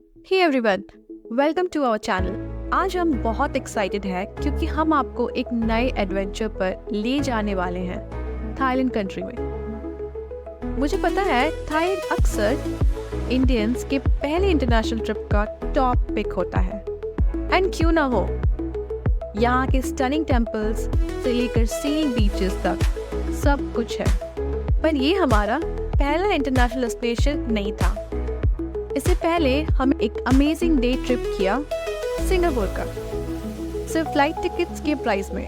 Hey everyone, welcome to our channel. आज हम बहुत एक्साइटेड हैं क्योंकि हम आपको एक नए एडवेंचर पर ले जाने वाले हैं थाईलैंड कंट्री में। मुझे पता है थाईलैंड अक्सर इंडियंस के पहले इंटरनेशनल ट्रिप का टॉप पिक होता है। एंड क्यों ना हो, यहाँ के स्टनिंग टेम्पल्स से लेकर सीनिक बीचेस तक सब कुछ है। पर ये हमारा पहला इंटरनेशनल डेस्टिनेशन नहीं था। इससे पहले हम एक अमेजिंग डे ट्रिप किया सिंगापुर का, सिर्फ फ्लाइट टिकट्स के प्राइस में।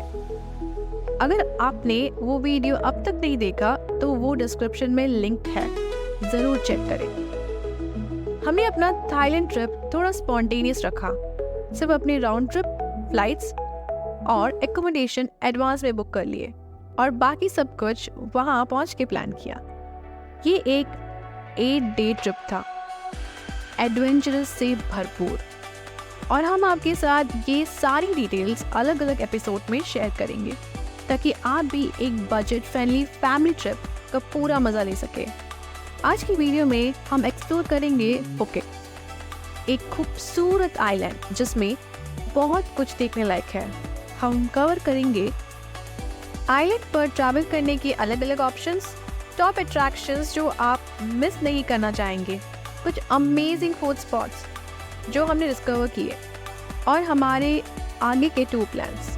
अगर आपने वो वीडियो अब तक नहीं देखा तो वो डिस्क्रिप्शन में लिंक है, ज़रूर चेक करें। हमने अपना थाईलैंड ट्रिप थोड़ा स्पॉन्टेनियस रखा, सिर्फ अपनी राउंड ट्रिप फ्लाइट्स और एकोमोडेशन एडवांस में बुक कर लिए और बाकी सब कुछ वहाँ पहुँच के प्लान किया। ये एक 8 डे ट्रिप था, एडवेंचरस से भरपूर, और हम आपके साथ ये सारी डिटेल्स अलग अलग एपिसोड में शेयर करेंगे ताकि आप भी एक बजट फ्रेंडली फैमिली ट्रिप का पूरा मज़ा ले सके। आज की वीडियो में हम एक्सप्लोर करेंगे फुकेट, एक खूबसूरत आइलैंड जिसमें बहुत कुछ देखने लायक है। हम कवर करेंगे आइलैंड पर ट्रैवल करने के अलग अलग ऑप्शंस, टॉप अट्रैक्शंस जो आप मिस नहीं करना चाहेंगे, कुछ अमेजिंग फूड स्पॉट्स जो हमने डिस्कवर किए, और हमारे आगे के टूर प्लान्स,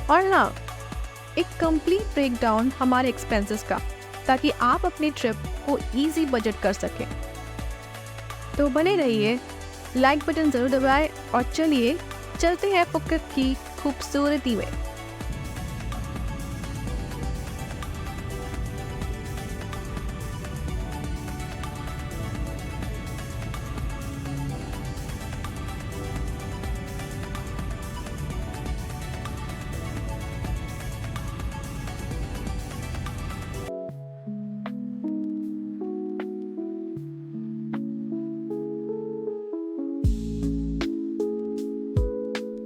और हाँ, एक कंप्लीट ब्रेकडाउन हमारे एक्सपेंसेस का ताकि आप अपनी ट्रिप को इजी बजट कर सकें। तो बने रहिए, लाइक बटन ज़रूर दबाएं और चलिए चलते हैं फुकेट की खूबसूरती में।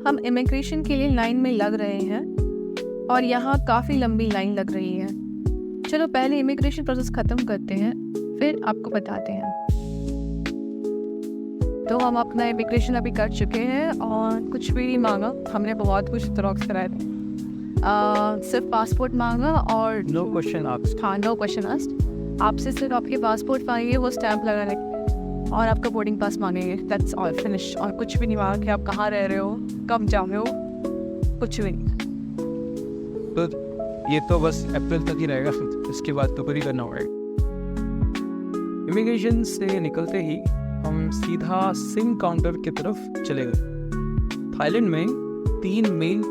हम इमिग्रेशन के लिए लाइन में लग रहे हैं और यहाँ काफ़ी लंबी लाइन लग रही है। चलो पहले इमिग्रेशन प्रोसेस ख़त्म करते हैं, फिर आपको बताते हैं। तो हम अपना इमिग्रेशन अभी कर चुके हैं और कुछ भी नहीं मांगा, हमने बहुत कुछ जेरोक्स कराए थे। सिर्फ पासपोर्ट मांगा और नो क्वेश्चन आस्क्ड। हाँ, नो क्वेश्चन आस्क्ड। आपसे सिर्फ आपके पासपोर्ट मांगेंगे, वो स्टैंप लगाने और आपका बोर्डिंग पास मांगेंगे। That's all, finish. और कुछ भी नहीं मांगा कि आप कहाँ रह रहे हो, कब जा रहे हो, कुछ भी नहीं। तो ये तो बस अप्रैल तक ही रहेगा, इसके बाद तो पूरी करना होगा। इमिग्रेशन से निकलते ही हम सीधा सिम काउंटर की तरफ चले गए। थाईलैंड में 3 मेन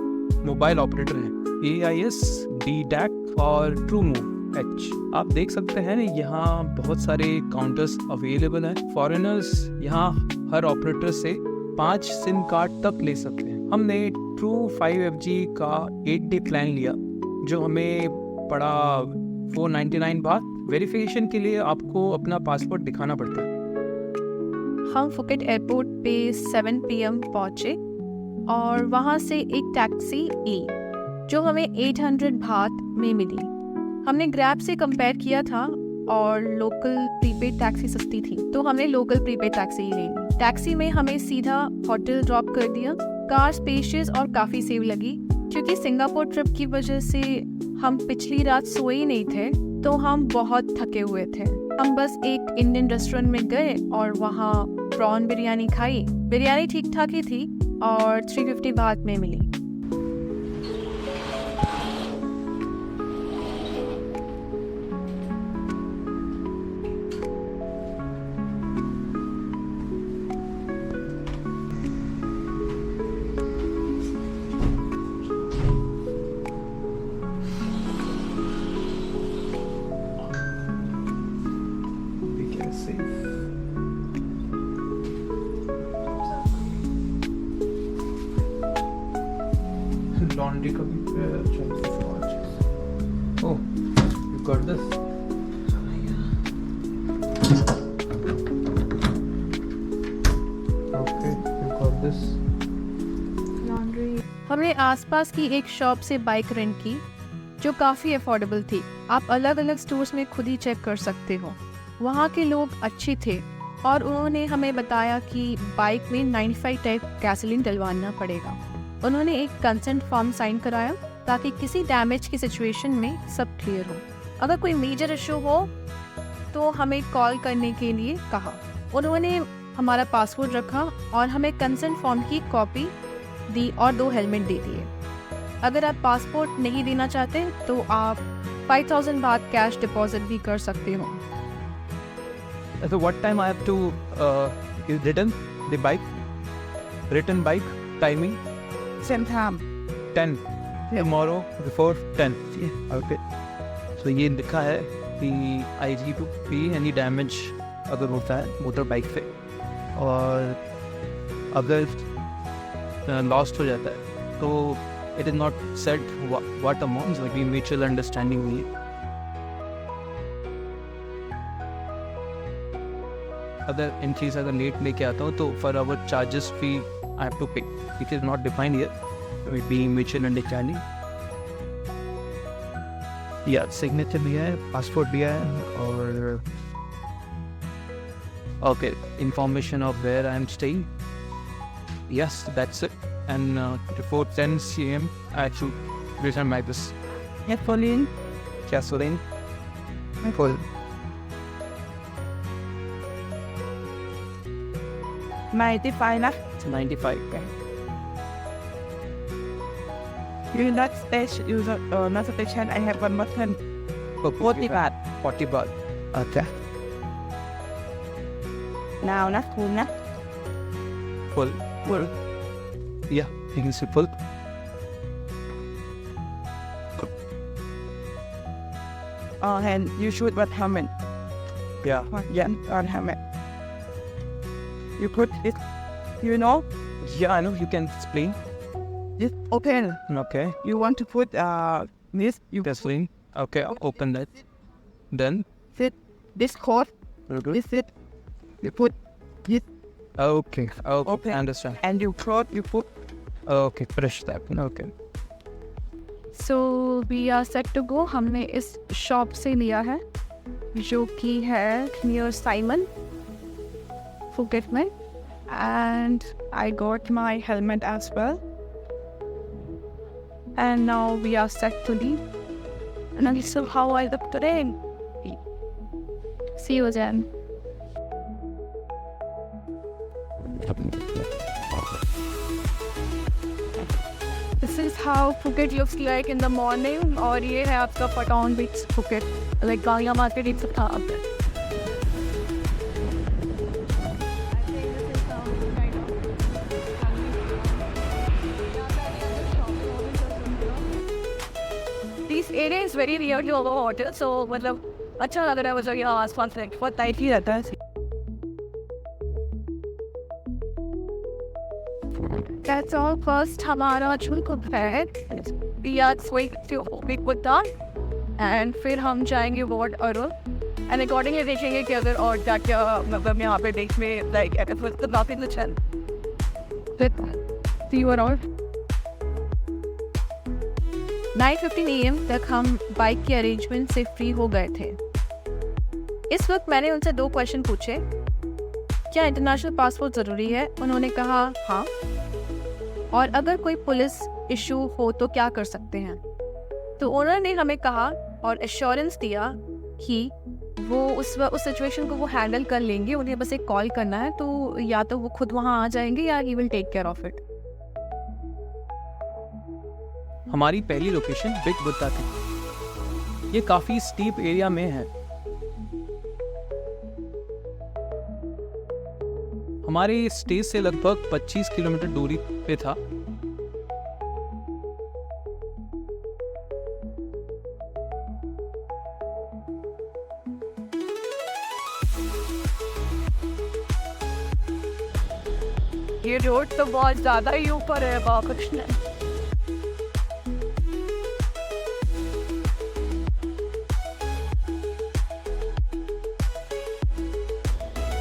मोबाइल ऑपरेटर हैं, AIS, DTAC और TrueMove H। आप देख सकते हैं यहाँ बहुत सारे काउंटर्स अवेलेबल हैं। फॉरेनर्स यहाँ हर ऑपरेटर से 5 सिम कार्ड तक ले सकते हैं। हमने True 5FG का 8 डे प्लान लिया जो हमें पड़ा 499 बात। वेरिफिकेशन के लिए आपको अपना पासपोर्ट दिखाना पड़ता है। हम फुकेट एयरपोर्ट पे 7 PM पहुँचे और वहाँ से एक टैक्सी ली जो हमें 800 बात में मिली। हमने ग्रैब से कंपेयर किया था और लोकल प्रीपेड टैक्सी सस्ती थी, तो हमने लोकल प्रीपेड टैक्सी ही ले ली। टैक्सी में हमें सीधा होटल ड्रॉप कर दिया। कार स्पेशियस और काफ़ी सेफ लगी क्योंकि सिंगापुर ट्रिप की वजह से हम पिछली रात सोए ही नहीं थे, तो हम बहुत थके हुए थे। हम बस एक इंडियन रेस्टोरेंट में गए और वहाँ प्रॉन बिरयानी खाई। बिरयानी ठीक ठाक ही थी और 350 बात में मिली। लॉन्ड्री का भी ओह, you got this? Okay, you got this. हमने आसपास की एक शॉप से बाइक रेंट की जो काफ़ी अफोर्डेबल थी। आप अलग अलग स्टोर्स में खुद ही चेक कर सकते हो। वहाँ के लोग अच्छे थे और उन्होंने हमें बताया कि बाइक में 95 टाइप गैसोलीन डलवाना पड़ेगा। उन्होंने एक कंसेंट फॉर्म साइन कराया ताकि किसी डैमेज की सिचुएशन में सब क्लियर हो। अगर कोई मेजर इशू हो तो हमें कॉल करने के लिए कहा। उन्होंने हमारा पासपोर्ट रखा और हमें कंसेंट फॉर्म की कॉपी दी और 2 हेलमेट दे दिए। अगर आप पासपोर्ट नहीं देना चाहते तो आप 5000 बात कैश डिपॉजिट भी कर सकते हो। So what time I have to return the bike? Return bike timing? Same time. 10. Tomorrow before 10. Okay. So ये लिखा है कि IG to pay any damage अगर होता है मोटर बाइक पे, और अगर लॉस्ट हो जाता है तो it is not said what amount, like mutual understanding हुई है। अगर इन चीज़ अगर लेट लेके आता हूँ तो for our charges fee I have to pay, it is not defined here, will be mutual understanding. या सिग्नेचर दिया है, पासपोर्ट दिया है, और okay information of where I am staying, yes that's it, and before 10 CM I should return by this. Gasoline. Gasoline full 95 ना. 95. You not station. You not station. I have one more time. 40 baht. 40 baht. Okay. Now na full na. Full. Full. Yeah, you can see full. And you should what helmet. Yeah. Yeah, on helmet. You put it. You know, Yeah, I know. You can explain. this open. Okay. You want to put this. You Gasoline. Okay, I'll open that. Then. sit this code. Very good. This it. You put this Okay. Okay. Open. I understand. and you close. You put. Okay. Press that. Okay. So we are set to go. हमने इस shop से लिया है जो कि है near Simon Phuket में, and I got my helmet as well. and now we are set to leave. And this is how I look today. See you then. This is how Phuket looks like in the morning. और ये है आपका पटौन बीच Phuket, like गांगिया market एक था आप। This area is very near to our hotel, so मतलब अच्छा लग रहा है मुझे यहाँ आसपास रहकर, बहुत टाइट ही रहता है। That's all. First हमारा चुल्क है, we are going to Bikuta, and फिर हम जाएंगे वार्ड अरुल, and accordingly देखेंगे कि अगर और क्या क्या मतलब यहाँ पे देख में like अगर फिर nothing to tell. See you around. 9:15 AM तक हम बाइक के अरेंजमेंट से फ्री हो गए थे। इस वक्त मैंने उनसे 2 क्वेश्चन पूछे। क्या इंटरनेशनल पासपोर्ट ज़रूरी है? उन्होंने कहा हाँ। और अगर कोई पुलिस इशू हो तो क्या कर सकते हैं? तो उन्होंने हमें कहा और एश्योरेंस दिया कि वो उस सिचुएशन को वो हैंडल कर लेंगे, उन्हें बस एक कॉल करना है, तो या तो वो खुद वहाँ आ जाएंगे या he will take care of it. हमारी पहली लोकेशन बिग बुद्धा थी। ये काफ़ी स्टीप एरिया में है। हमारे स्टेज से लगभग 25 किलोमीटर दूरी पे था। ये रोड तो बहुत ज़्यादा ही ऊपर है बाकृष्ण।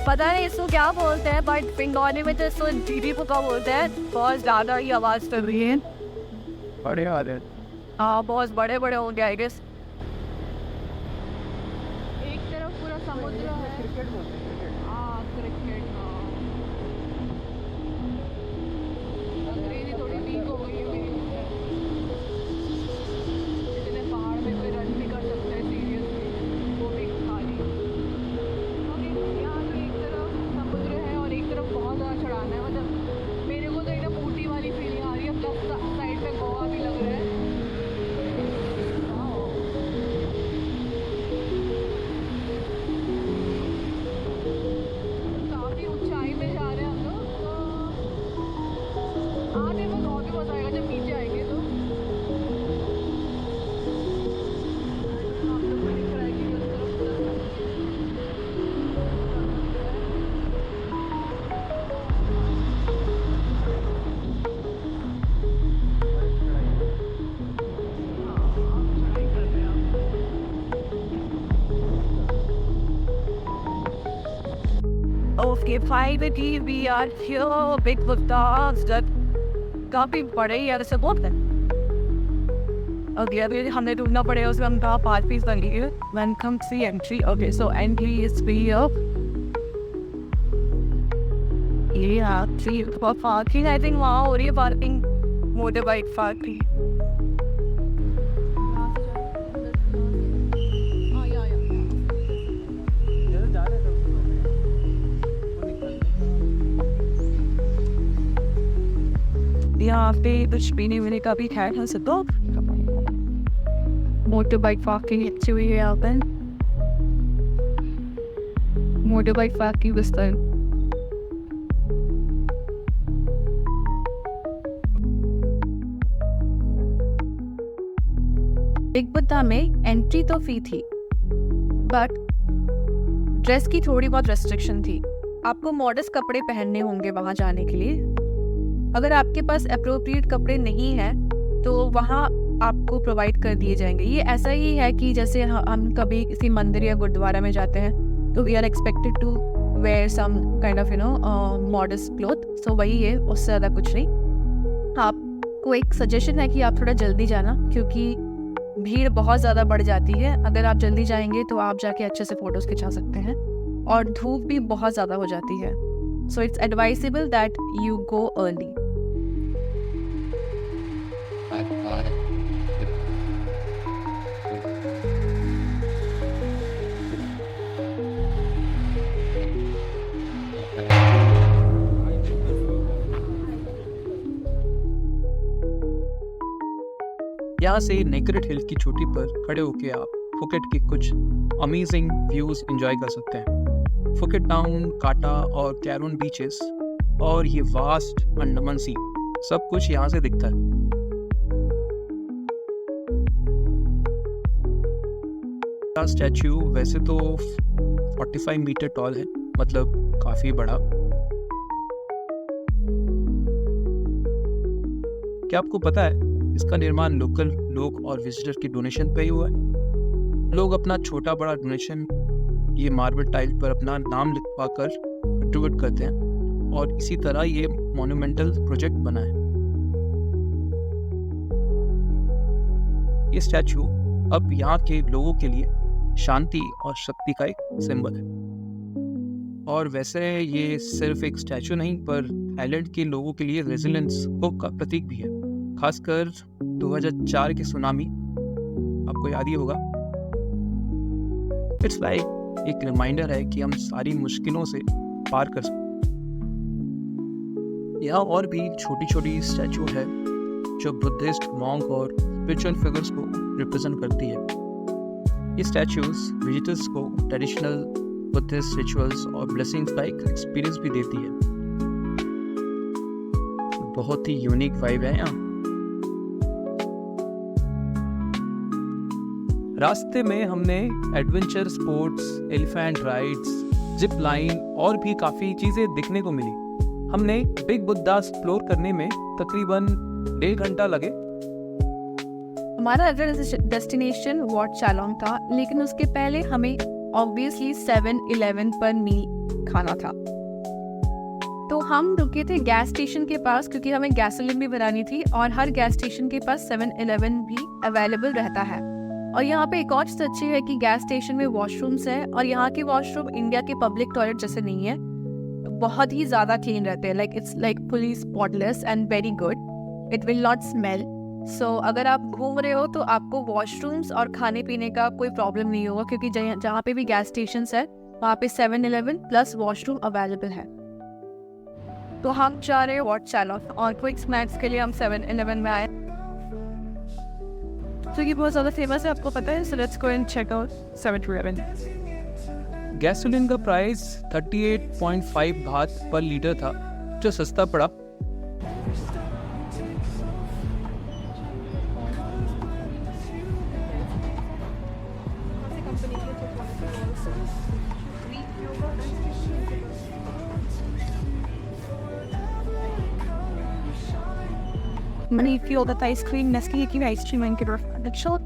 पता नहीं इसको क्या बोलते हैं, बट बंगाली में तो इसको दीदी पुका बोलते हैं। बहुत ज़्यादा ही आवाज़ कर रही है। बड़े आ रहे। हाँ बहुत बड़े बड़े होंगे आई गेस। एक तरफ पूरा समुद्र है। हाँ cricket Okay, finally we are here. Big Buddha, that काफी बड़े यार से बहुत है. Okay, अभी हमें ढूंढना पड़ेगा उसमें हम कहाँ 5 पीस बन गए. When comes the entry? Okay, so entry is here. Yeah, see for parking, I think वहाँ हो रही है parking, motorbike parking. यहाँ पे कुछ पीने वीने का भी है ना सब. मोटरबाइक पार्किंग अच्छी हुई है यहाँ पर. मोटरबाइक पार्किंग विस्तार. बिग बुद्धा में एंट्री तो फी थी, बट ड्रेस की थोड़ी बहुत रेस्ट्रिक्शन थी. आपको मॉडर्न कपड़े पहनने होंगे वहाँ जाने के लिए. अगर आपके पास अप्रोप्रिएट कपड़े नहीं हैं तो वहाँ आपको प्रोवाइड कर दिए जाएंगे. ये ऐसा ही है कि जैसे हम कभी किसी मंदिर या गुरुद्वारा में जाते हैं तो we are expected to wear some kind of modern cloth. So वही है, उससे ज़्यादा कुछ नहीं. आपको एक सजेशन है कि आप थोड़ा जल्दी जाना, क्योंकि भीड़ बहुत ज़्यादा बढ़ जाती है. अगर आप जल्दी जाएंगे तो आप जाके अच्छे से फ़ोटोज़ खिंचा सकते हैं, और धूप भी बहुत ज़्यादा हो जाती है. So it's advisable that you go early. यहाँ से नेक्रेट हिल की चोटी पर खड़े होकर आप फुकेट के कुछ अमेजिंग व्यूज एंजॉय कर सकते हैं. फुकेट टाउन, काटा और कैरून बीचेस और ये वास्ट अंडमान सी, सब कुछ यहाँ से दिखता है. स्टैच्यू वैसे तो 45 मीटर टॉल है, मतलब काफी बड़ा. क्या आपको पता है इसका निर्माण लोकल लोग और विजिटर के डोनेशन पे ही हुआ है. लोग अपना छोटा बड़ा डोनेशन ये मार्बल टाइल पर अपना नाम लिखवा कर कंट्रीब्यूट करते हैं, और इसी तरह ये मॉन्यूमेंटल प्रोजेक्ट बना है. ये स्टैचू अब यहाँ के लोगों के लिए शांति और शक्ति का एक सिंबल है. और वैसे ये सिर्फ एक स्टैचू नहीं, पर थाईलैंड के लोगों के लिए रेजिलेंस का प्रतीक भी है. खासकर 2004 की सुनामी, आपको याद ही होगा. इट्स लाइक एक रिमाइंडर है कि हम सारी मुश्किलों से पार कर सकते. यहाँ और भी छोटी छोटी स्टैचू है जो बुद्धिस्ट मॉन्क और स्पिरिचुअल फिगर्स को रिप्रेजेंट करती है. ये स्टैचूज विजिटर्स को ट्रेडिशनल बुद्धिस्ट रिचुअल्स और ब्लेसिंग्स का एक एक्सपीरियंस भी देती है. बहुत ही यूनिक वाइब है यहाँ. रास्ते में हमने adventure sports, elephant rides, zip line और भी काफ़ी चीज़ें देखने को मिली. हमने बिग बुद्धा एक्सप्लोर करने में तकरीबन 1.5 घंटा लगे. हमारा अगला डेस्टिनेशन वाट चालोंग था, लेकिन उसके पहले हमें ऑब्वियसली 7-Eleven पर मील खाना था. तो हम रुके थे गैस स्टेशन के पास, क्योंकि हमें गैसोलीन भी भरानी थी, और हर गैस स्टेशन के पास 7-Eleven भी अवेलेबल रहता है. और यहाँ पे एक और चीज़ अच्छी है कि गैस स्टेशन में वॉशरूम्स हैं, और यहाँ के वॉशरूम इंडिया के पब्लिक टॉयलेट जैसे नहीं है. बहुत ही ज़्यादा क्लीन रहते हैं. Like it's like fully spotless and very good. It will not smell. So अगर आप घूम रहे हो तो आपको वॉशरूम्स और खाने पीने का कोई प्रॉब्लम नहीं होगा, क्योंकि जहाँ पे भी गैस स्टेशन है वहाँ पे 7-Eleven प्लस वॉशरूम अवेलेबल है. तो हम जा रहे हैं वाट चालोंग, और क्विक स्नैक्स के लिए हम 7-Eleven में आए. तो ये बहुत ज़्यादा फेमस है, आपको पता है. So let's go and check out 7-Eleven. Gasoline का प्राइस 38.5 बात पर लीटर था, जो सस्ता पड़ा. Many feel that ice cream, Nesquik ice cream, and get the chill.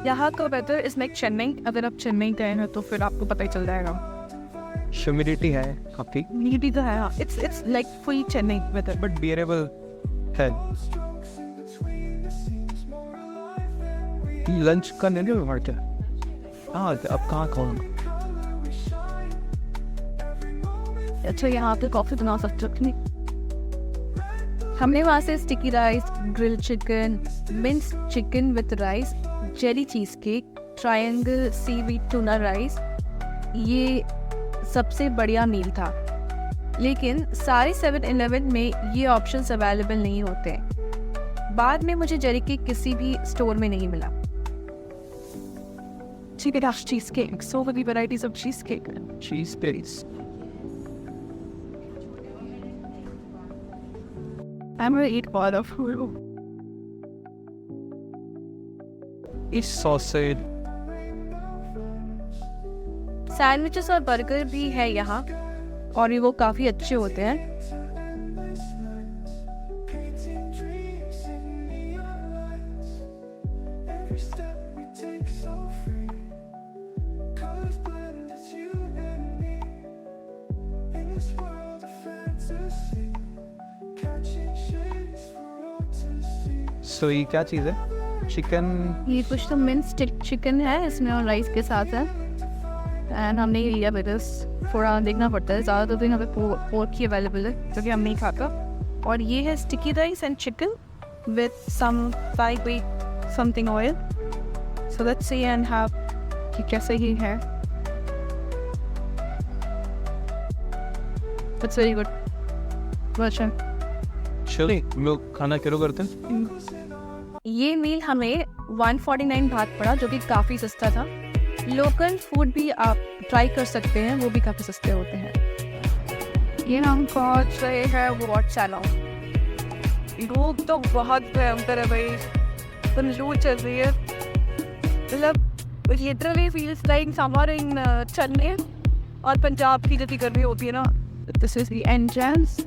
यहाँ का वेदर इज लाइक चेन्नई. अगर आप चेन्नई गए हैं तो फिर आपको पता ही चल जाएगा. ह्यूमिडिटी है काफ़ी, नीडी तो है. It's like full Chennai weather. But bearable है. लंच का नहीं हुआ क्या? हाँ, अब कहाँ खाऊंगा? अच्छा, यहाँ पे कॉफ़ी बना सकते हो. हमने वहाँ से sticky rice, grill chicken, mince chicken with rice, jelly cheese cake, triangle seaweed tuna rice, ये सबसे बढ़िया मील था. लेकिन सारे 7-Eleven में ये ऑप्शंस अवेलेबल नहीं होते. बाद में मुझे जेली केक किसी भी स्टोर में नहीं मिला. Chicken dash cheesecake. So many varieties of cheesecake. Cheese पेरीज. I'm gonna eat all of it. इस सॉसेज, सैंडविचेस और बर्गर भी है यहाँ, और ये वो काफ़ी अच्छे होते हैं. सो ये क्या चीज़ है? चिकन. ये कुछ तो मिन्स चिकन है इसमें और राइस के साथ है. एंड हमने ये लिया बिकॉज थोड़ा देखना पड़ता है. ज़्यादातर दिन हमें पोर्क ही अवेलेबल है जो कि हम नहीं खाता. और ये है sticky rice and chicken with some fried with something oil. So let's see and have कि कैसे ही है. It's very good. अच्छा, चलिए हम लोग खाना शुरू करते हैं. ये मील हमें 149 बात पड़ा, जो कि काफ़ी सस्ता था. लोकल फूड भी आप ट्राई कर सकते हैं, वो भी काफ़ी सस्ते होते हैं. ये हम पहुँच रहे हैं वॉट चैनल. धूप तो बहुत भयंकर है भाई, तो लू चल रही है. मतलब literally feels like summer in Chennai और पंजाब की जैसी गर्मी होती है ना. This is the entrance.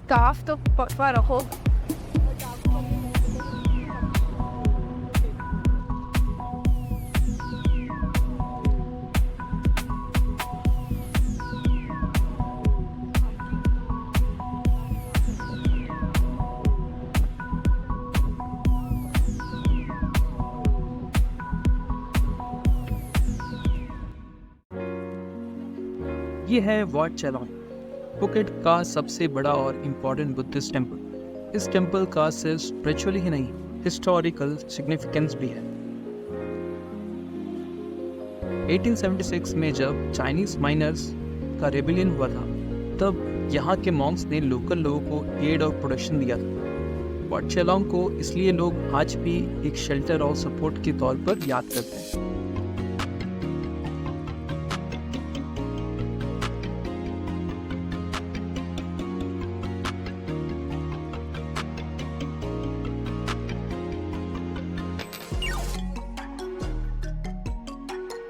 Scarf तो पकवा रखो. ये है वॉट चेलॉन, फुकेट का सबसे बड़ा और इम्पोर्टेंट बुद्धिस्ट टेम्पल. इस टेम्पल का सिर्फ स्पिरिचुअली ही नहीं, हिस्टोरिकल सिग्निफिकेंस भी है. 1876 में जब चाइनीज माइनर्स का रेबिलियन हुआ था, तब यहाँ के मॉन्क्स ने लोकल लोगों को एड और प्रोटेक्शन दिया था. वॉट चेलॉन को इसलिए लोग आज भी एक शेल्टर और सपोर्ट के तौर पर याद करते हैं.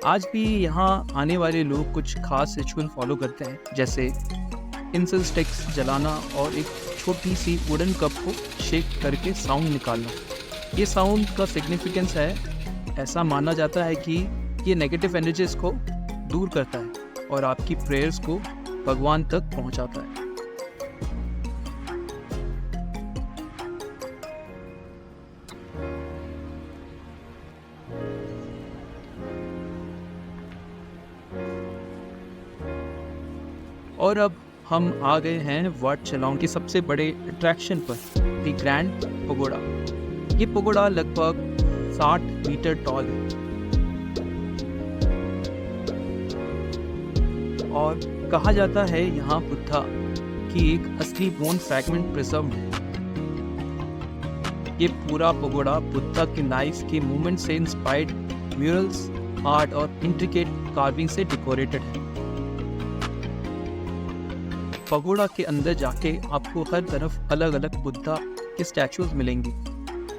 आज भी यहाँ आने वाले लोग कुछ खास रिचुअल फॉलो करते हैं, जैसे इंसेंस स्टिक्स जलाना और एक छोटी सी वुडन कप को शेक करके साउंड निकालना. ये साउंड का सिग्निफिकेंस है, ऐसा माना जाता है कि ये नेगेटिव एनर्जीज को दूर करता है और आपकी प्रेयर्स को भगवान तक पहुँचाता है. और अब हम आ गए हैं वॉट चेलॉन के सबसे बड़े अट्रैक्शन पर, द ग्रैंड पगोडा. ये पगोडा लगभग 60 मीटर टॉल है और कहा जाता है यहाँ बुद्धा की एक असली बोन फ्रैगमेंट प्रिजर्व्ड है. ये पूरा पगोडा बुद्धा के लाइफ के मूवमेंट से इंस्पायर्ड म्यूरल्स, आर्ट और इंट्रिकेट कार्विंग से डेकोरेटेड है. पगोड़ा के अंदर जाके आपको हर तरफ अलग अलग बुद्धा के स्टैचूज मिलेंगे।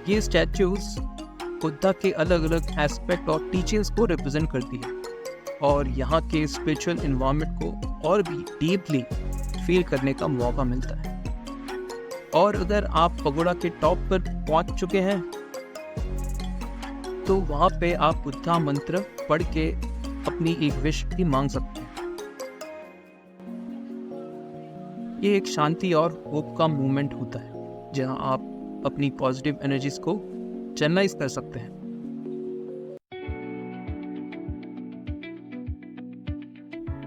ये स्टैचूज बुद्धा के अलग अलग एस्पेक्ट और टीचिंग्स को रिप्रेजेंट करती है और यहाँ के स्पिरिचुअल इन्वायरमेंट को और भी डीपली फील करने का मौका मिलता है। और अगर आप पगोड़ा के टॉप पर पहुंच चुके हैं तो वहाँ पे आप बुद्धा मंत्र पढ़ के अपनी एक विश भी मांग सकते हैं। ये एक शांति और होप का मूवमेंट होता है जहाँ आप अपनी पॉजिटिव एनर्जीज को चैनलाइज कर सकते हैं।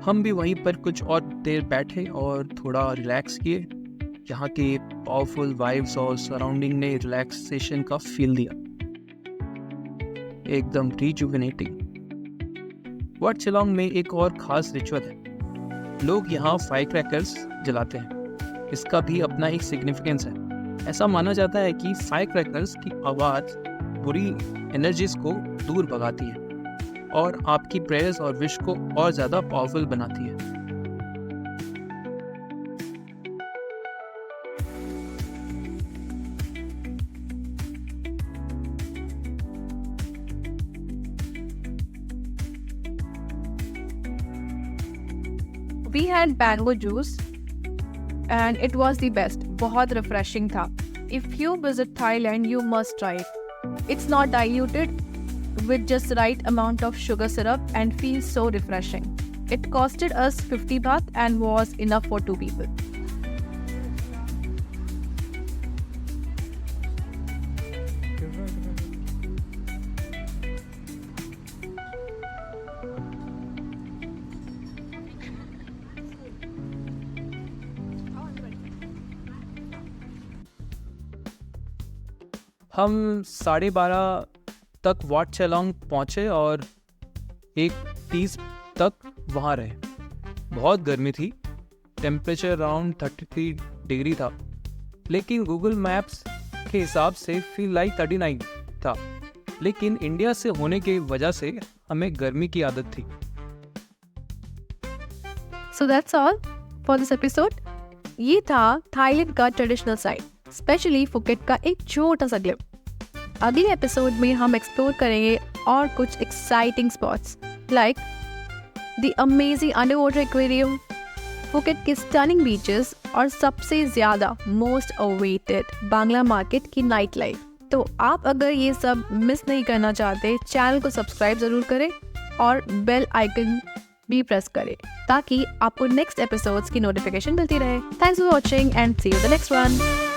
हम भी वहीं पर कुछ और देर बैठे और थोड़ा रिलैक्स किए। यहाँ के पावरफुल वाइब्स और सराउंडिंग ने रिलैक्सेशन का फील दिया, एकदम रिजुविनेटिंग। वाट चेलोंग में एक और खास रिचुअल है। लोग यहाँ फायर क्रैकर्स जलाते हैं। इसका भी अपना एक सिग्निफिकेंस है। ऐसा माना जाता है कि फायर क्रैकर्स की आवाज़ बुरी एनर्जीज को दूर भगाती है और आपकी प्रेयर्स और विश को और ज़्यादा पावरफुल बनाती है। We had mango juice and it was the best. बहुत refreshing था. If you visit Thailand, you must try it. It's not diluted with just right amount of sugar syrup and feels so refreshing. It costed us 50 baht and was enough for 2 people. हम 12:30 तक वाट चेलोंग पहुँचे और 1:30 तक वहाँ रहे। बहुत गर्मी थी, टेम्परेचर अराउंड 33 डिग्री था, लेकिन गूगल मैप्स के हिसाब से फील लाइक 39 था। लेकिन इंडिया से होने की वजह से हमें गर्मी की आदत थी। So that's all for this episode. ये था थाईलैंड का ट्रेडिशनल साइड, स्पेशली फुकेट का एक छोटा सा ग्लिप। अगले एपिसोड में हम एक्सप्लोर करेंगे और कुछ exciting spots like the amazing under water aquarium, Phuket के स्टनिंग बीचेस और सबसे ज़्यादा मोस्ट अवेटेड बांग्ला मार्केट की नाइट लाइफ। तो आप अगर ये सब मिस नहीं करना चाहते, चैनल को सब्सक्राइब ज़रूर करें और बेल आइकन भी प्रेस करें ताकि आपको नेक्स्ट एपिसोड्स की नोटिफिकेशन मिलती रहे। Thanks for watching and see you the next one.